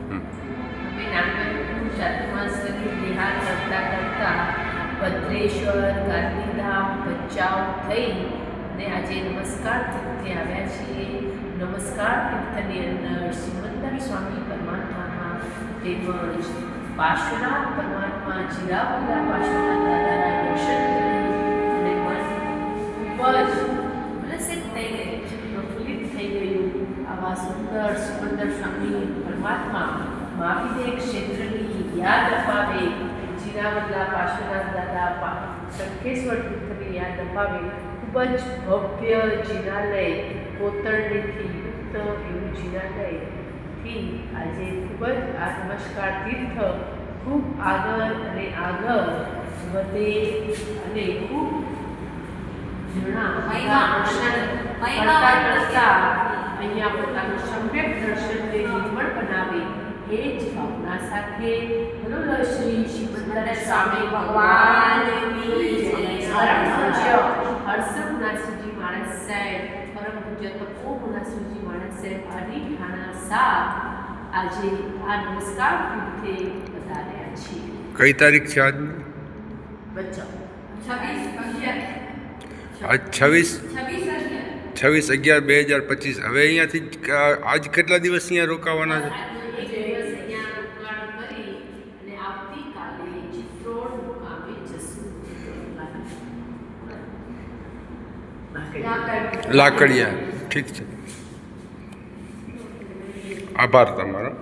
અમે નાનપણથી ચાતુર્માસની વિહાર કરતા કરતા ભદ્રેશ્વર, ગાંધીધામ, ભચાઉ થઈ અને આજે નમસ્કાર તીર્થે આવ્યા છીએ. નમસ્કાર તીર્થની અંદર સિમંદર સ્વામી પરમાત્માના તેમજ પાર્શ્વનાથ પરમાત્મા જીરાવલા પાર્શ્વનાથ દાદાના દર્શન કરી અને મન ખૂબ જ પ્રસિદ્ધ થઈ ગયું છે, પ્રફુલ્લિત થઈ ગયું. આવા સુંદર સિમંદર સ્વામી પરમાત્મા મહાવિદ્ય ક્ષેત્રની યાદ અપાવે, જીરાવલા પાર્શ્વનાથ દાદા શંખેશ્વર તીર્થની યાદ અપાવે. ખૂબ જ ભવ્ય જિનાલય, કોતરણીથી યુક્ત એવું જિનાલયથી આજે ખૂબ જ આ નમસ્કાર તીર્થ ખૂબ આગળ અને આગળ વધે અને ખૂબ જણા કરતા અહીંયા પોતાનું સમ્યક દર્શનને નિર્મળ બનાવે એ જ ભાવના સાથે બોલો શ્રી સિમંદર સ્વામી ભગવાનની જય. હર્ષમનાથજી મહારાજ સાહેબ, પરમ પૂજ્ય તપો મુનાસુજી મહારાજ સાહેબ આદિઠાણા સાથ આજે આ નમસ્કાર તીર્થે પધાર્યા છીએ. કઈ તારીખ છે આજની? બચ્ચા 26/11/2025. હવે અહીંયાથી આજ કેટલા દિવસ અહીંયા રોકાવાના છે? લાકડિયા. ઠીક છે, આભાર તમારો.